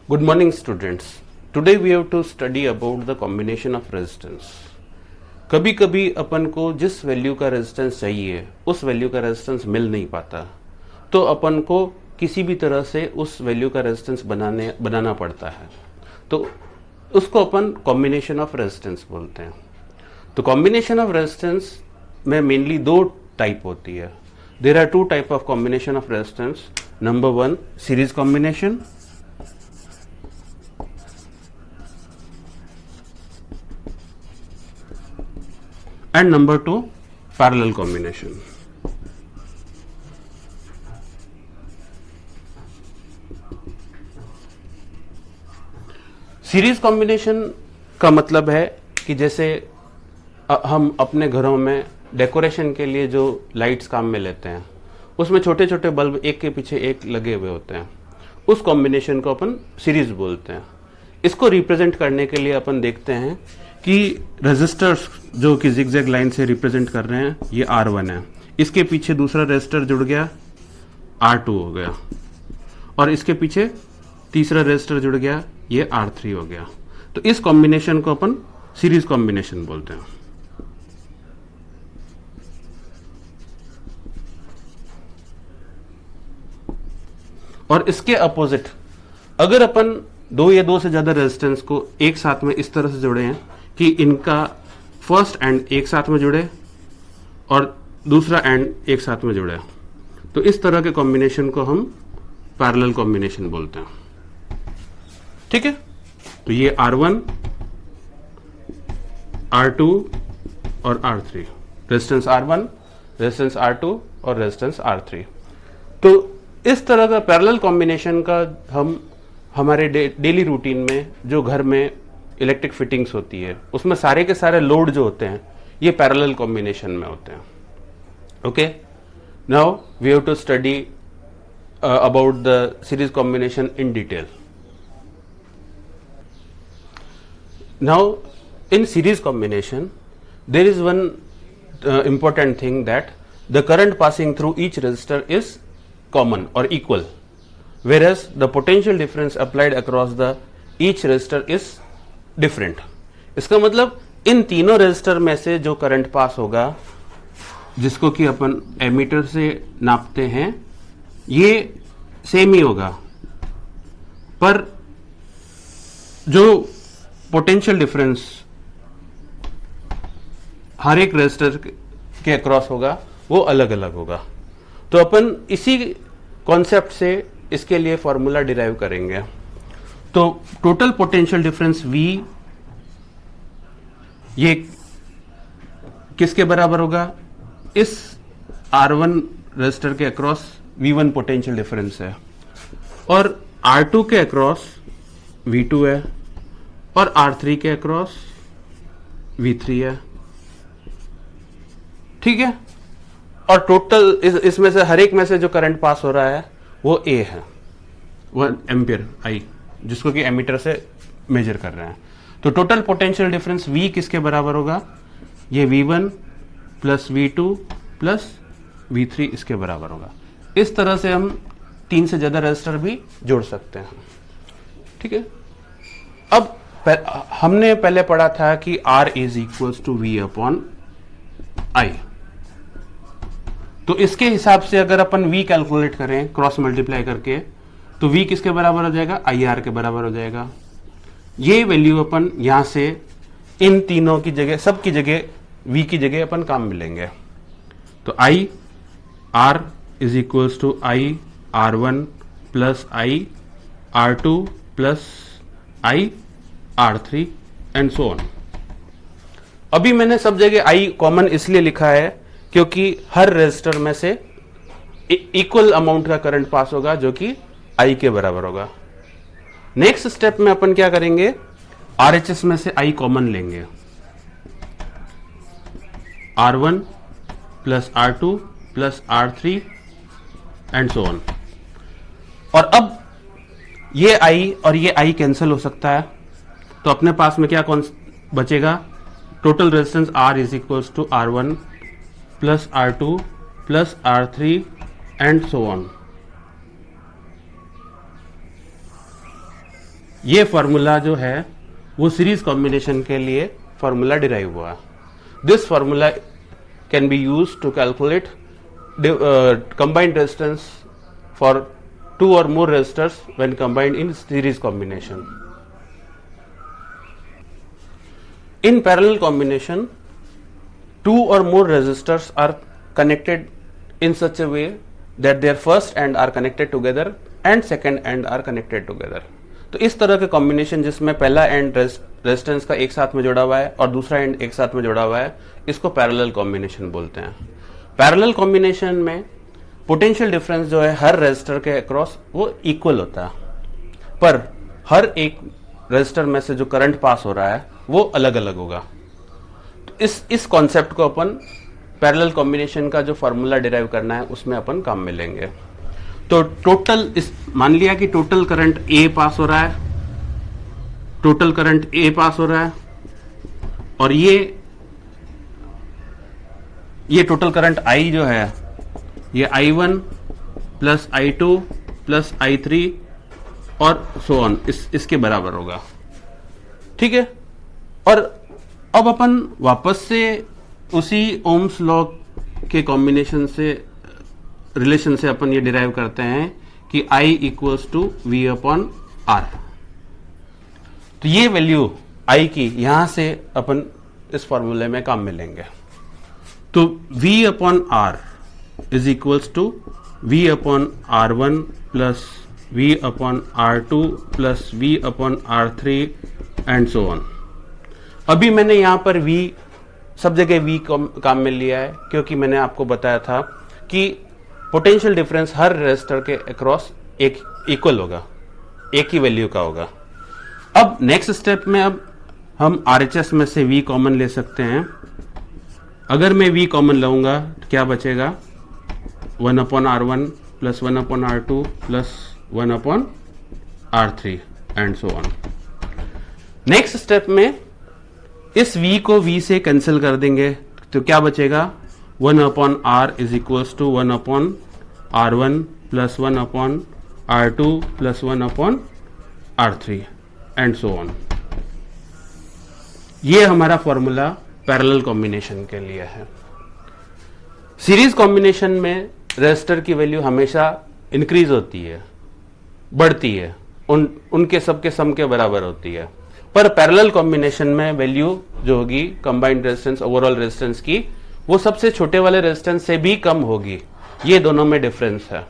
Good morning, students. Today we have to study about the combination of resistance. कभी कभी अपन को जिस value का रेजिस्टेंस चाहिए उस वैल्यू का रेजिस्टेंस मिल नहीं पाता, तो अपन को किसी भी तरह से उस वैल्यू का रेजिस्टेंस बनाना पड़ता है, तो उसको अपन कॉम्बिनेशन ऑफ रेजिस्टेंस बोलते हैं। तो कॉम्बिनेशन ऑफ रेजिस्टेंस में मेनली दो टाइप होती है। There are two type of combination of resistance. Number one, series combination, and number two, parallel combination. Series combination का मतलब है कि जैसे हम अपने घरों में डेकोरेशन के लिए जो लाइट्स काम में लेते हैं उसमें छोटे छोटे बल्ब एक के पीछे एक लगे हुए होते हैं, उस कॉम्बिनेशन को अपन सीरीज बोलते हैं। इसको रिप्रेजेंट करने के लिए अपन देखते हैं कि रेजिस्टर्स जो कि जिगजैग लाइन से रिप्रेजेंट कर रहे हैं, ये R1 है, इसके पीछे दूसरा रेजिस्टर जुड़ गया R2 हो गया, और इसके पीछे तीसरा रेजिस्टर जुड़ गया, ये R3 हो गया। तो इस कॉम्बिनेशन को अपन सीरीज कॉम्बिनेशन बोलते हैं। और इसके अपोजिट, अगर अपन दो या दो से ज्यादा रेजिस्टेंस को एक साथ में इस तरह से जोड़े हैं कि इनका फर्स्ट एंड एक साथ में जुड़े और दूसरा एंड एक साथ में जुड़े, तो इस तरह के कॉम्बिनेशन को हम पैरेलल कॉम्बिनेशन बोलते हैं। ठीक है, तो ये R1, R2 और R3, resistance R1, resistance R2 और रेजिस्टेंस R3। तो इस तरह का पैरेलल कॉम्बिनेशन का हम हमारे डेली रूटीन में जो घर में इलेक्ट्रिक फिटिंग्स होती है उसमें सारे के सारे लोड जो होते हैं ये पैरेलल कॉम्बिनेशन में होते हैं। Okay, now we have to study about the series combination in detail. Now in series combination there is one important thing that the current passing through each resistor is common or equal, whereas the potential difference applied across the each resistor is different. इसका मतलब इन तीनों resistor में से जो current pass होगा, जिसको कि अपन ammeter से नापते हैं, ये सेम ही होगा, पर जो पोटेंशियल डिफरेंस हर एक रेजिस्टर के अक्रॉस होगा वो अलग अलग होगा। तो अपन इसी कॉन्सेप्ट से इसके लिए फॉर्मूला डिराइव करेंगे। तो टोटल पोटेंशियल डिफरेंस V ये किसके बराबर होगा? इस R1 रेजिस्टर के अक्रॉस V1 पोटेंशियल डिफरेंस है, और R2 के अक्रॉस V2 है, और R3 के अक्रॉस V3 है। ठीक है, और टोटल इसमें से हर एक में से जो करंट पास हो रहा है वो A है, 1 एम्पियर I, जिसको कि एमीटर से मेजर कर रहे हैं। तो टोटल पोटेंशियल डिफरेंस V किसके बराबर होगा? ये V1 plus V2 plus V3 इसके बराबर होगा। इस तरह से हम 3 से ज्यादा रेजिस्टर भी जोड़ सकते हैं। ठीक है, अब हमने पहले पढ़ा था कि R is equals to V upon I। तो इसके हिसाब से अगर अपन V कैलकुलेट करें क्रॉस मल्टीप्लाई करके, तो V किसके बराबर हो जाएगा? IR के बराबर हो जाएगा। ये वैल्यू अपन यहां से इन तीनों की जगह, सब की जगह V की जगह अपन काम मिलेंगे। तो I R is equals to I R1 plus I R2 plus I R3 and so on. अभी मैंने सब जगह I कॉमन इसलिए लिखा है क्योंकि हर रेजिस्टर में से इक्वल अमाउंट का करंट पास होगा जो कि I के बराबर होगा। नेक्स्ट स्टेप में अपन क्या करेंगे? RHS में से I कॉमन लेंगे, R1 plus R2 plus R3 and so on. और अब ये I और ये I कैंसिल हो सकता है, तो अपने पास में क्या बचेगा? Total resistance R is equals to R1 plus R2 plus R3 and so on. ये फार्मूला जो है वो सीरीज कॉम्बिनेशन के लिए फार्मूला डिराइव हुआ। This formula can be used to calculate combined resistance for two or more resistors when combined in series combination. In parallel combination, two or more resistors are connected in such a way that their first end are connected together and second end are connected together. तो इस तरह के combination जिसमें पहला and resistance का एक साथ में जुड़ा हुआ है और दूसरा एंड एक साथ में जुड़ा हुआ है, इसको पैरेलल कॉम्बिनेशन बोलते हैं। पैरेलल कॉम्बिनेशन में पोटेंशियल डिफरेंस जो है हर रेजिस्टर के अक्रॉस वो इक्वल होता है, पर हर एक रेजिस्टर में से जो करंट पास हो रहा है वो अलग अलग होगा। तो इस कॉन्सेप्ट को अपन पैरेलल कॉम्बिनेशन का जो फॉर्मूला डिराइव करना है उसमें अपन काम में लेंगे। तो टोटल मान लिया कि टोटल करंट ए पास हो रहा है, टोटल करंट ए पास हो रहा है, और ये टोटल करंट आई जो है ये I1 plus I2 plus I3 और सो ऑन इसके बराबर होगा। ठीक है, और अब अपन वापस से उसी ओम्स लॉ के कॉम्बिनेशन से रिलेशन से अपन ये डिराइव करते हैं कि I equals to V upon R। तो ये वैल्यू I की यहां से अपन इस फॉर्मूले में काम में लेंगे। तो V upon R is equals to V upon R1 plus V upon R2 plus V upon R3 and so on. अभी मैंने यहां पर V सब जगह V काम में लिया है क्योंकि मैंने आपको बताया था कि पोटेंशियल डिफरेंस हर रेजिस्टर के अक्रॉस एक इक्वल होगा, एक ही वैल्यू का होगा। अब नेक्स्ट स्टेप में अब हम RHS में से V कॉमन ले सकते हैं। अगर मैं V कॉमन लाऊंगा तो क्या बचेगा, 1 upon R1 plus 1 upon R2 plus 1 upon R3 and so on. Next step में इस V को V से कैंसिल कर देंगे तो क्या बचेगा, 1 upon R is equals to 1 upon R1 plus 1 upon R2 plus 1 upon R3 and so on. ये हमारा फॉर्मूला पैरेलल कॉम्बिनेशन के लिए है। सीरीज कॉम्बिनेशन में रेजिस्टर की वैल्यू हमेशा इंक्रीज होती है, बढ़ती है, उनके सबके सम के बराबर होती है, पर पैरेलल कॉम्बिनेशन में वैल्यू जो होगी कंबाइंड रेजिस्टेंस ओवरऑल रेजिस्टेंस की वो सबसे छोटे वाले रेजिस्टेंस से भी कम होगी। ये दोनों में डिफरेंस है।